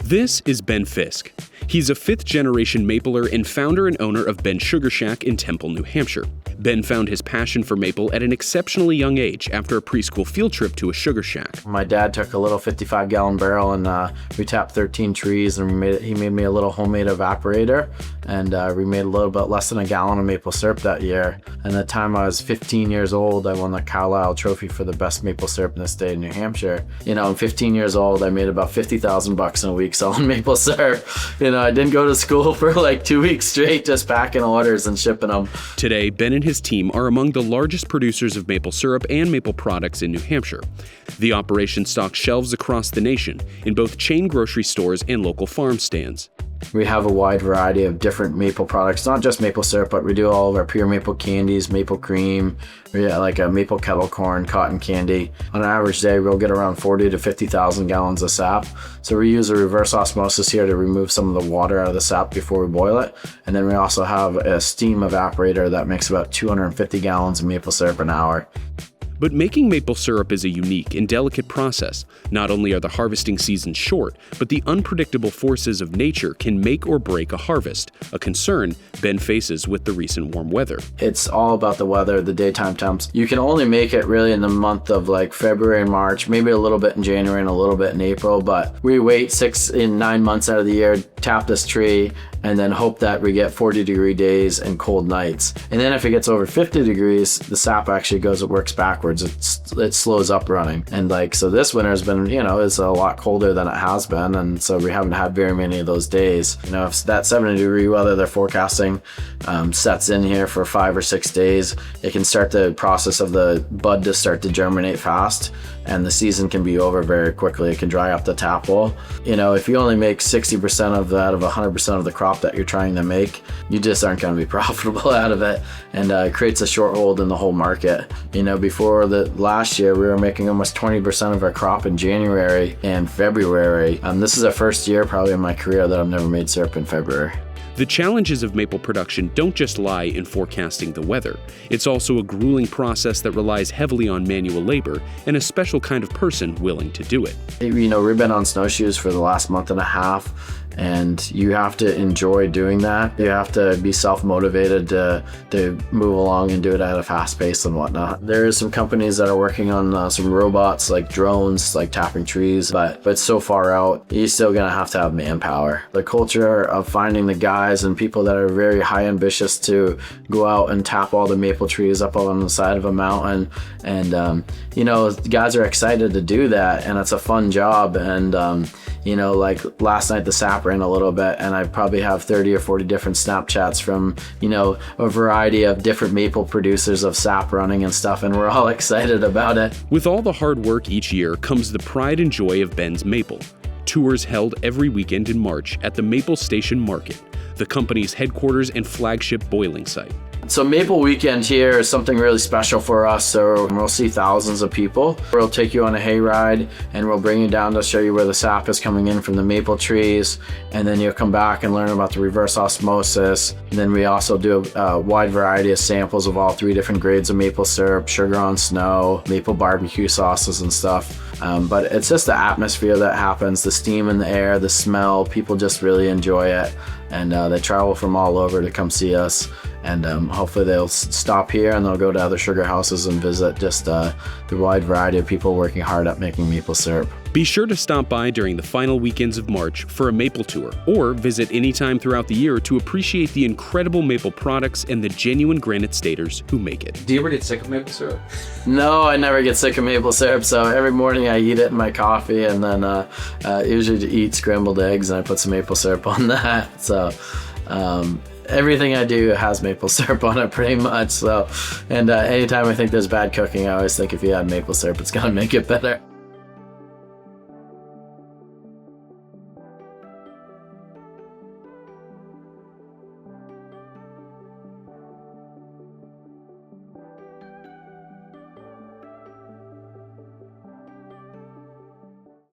This is Ben Fisk. He's a fifth-generation mapler and founder and owner of Ben Sugar Shack in Temple, New Hampshire. Ben found his passion for maple at an exceptionally young age after a preschool field trip to a sugar shack. My dad took a little 55-gallon barrel and we tapped 13 trees and he made me a little homemade evaporator, and we made a little bit less than a gallon of maple syrup that year. And the time I was 15 years old, I won the Carlisle Trophy for the best maple syrup in the state of New Hampshire. I'm 15 years old, I made about $50,000 in a week selling maple syrup. I didn't go to school for like 2 weeks straight, just packing orders and shipping them. Today, Ben and his team are among the largest producers of maple syrup and maple products in New Hampshire. The operation stocks shelves across the nation in both chain grocery stores and local farm stands. We have a wide variety of different maple products, not just maple syrup, but we do all of our pure maple candies, maple cream, like a maple kettle corn, cotton candy. On an average day, we'll get around 40 to 50,000 gallons of sap. So we use a reverse osmosis here to remove some of the water out of the sap before we boil it. And then we also have a steam evaporator that makes about 250 gallons of maple syrup an hour. But making maple syrup is a unique and delicate process. Not only are the harvesting seasons short, but the unpredictable forces of nature can make or break a harvest, a concern Ben faces with the recent warm weather. It's all about the weather, the daytime temps. You can only make it really in the month of like February and March, maybe a little bit in January and a little bit in April, but we wait 9 months out of the year, tap this tree, and then hope that we get 40-degree days and cold nights. And then if it gets over 50 degrees, the sap actually works backwards. It slows up running. And so this winter has been, it's a lot colder than it has been. And so we haven't had very many of those days. If that 70-degree weather they're forecasting sets in here for 5 or 6 days, it can start the process of the bud to start to germinate fast. And the season can be over very quickly. It can dry up the tap hole. If you only make 60% of that of 100% of the crop that you're trying to make, you just aren't going to be profitable out of it, and it creates a short hold in the whole market. Before the last year, we were making almost 20% of our crop in January and February. This is the first year probably in my career that I've never made syrup in February. The challenges of maple production don't just lie in forecasting the weather. It's also a grueling process that relies heavily on manual labor and a special kind of person willing to do it. We've been on snowshoes for the last month and a half, and you have to enjoy doing that. You have to be self-motivated to move along and do it at a fast pace and whatnot. There is some companies that are working on some robots like drones, like tapping trees, but it's so far out, you're still gonna have to have manpower. The culture of finding the guys and people that are very high ambitious to go out and tap all the maple trees up on the side of a mountain, and the guys are excited to do that, and it's a fun job. And like last night the sap ran a little bit, and I probably have 30 or 40 different Snapchats from a variety of different maple producers of sap running and stuff, and we're all excited about it. With all the hard work each year comes the pride and joy of Ben's Maple. Tours held every weekend in March at the Maple Station Market, the company's headquarters and flagship boiling site. So Maple Weekend here is something really special for us. So we'll see thousands of people. We'll take you on a hayride, and we'll bring you down to show you where the sap is coming in from the maple trees. And then you'll come back and learn about the reverse osmosis. And then we also do a wide variety of samples of all 3 different grades of maple syrup, sugar on snow, maple barbecue sauces and stuff. But it's just the atmosphere that happens, the steam in the air, the smell. People just really enjoy it. And they travel from all over to come see us. And hopefully they'll stop here and they'll go to other sugar houses and visit just the wide variety of people working hard at making maple syrup. Be sure to stop by during the final weekends of March for a maple tour, or visit anytime throughout the year to appreciate the incredible maple products and the genuine Granite Staters who make it. Do you ever get sick of maple syrup? No, I never get sick of maple syrup. So every morning I eat it in my coffee, and then usually to eat scrambled eggs, and I put some maple syrup on that. So everything I do has maple syrup on it pretty much. So, and anytime I think there's bad cooking, I always think if you add maple syrup, it's gonna make it better.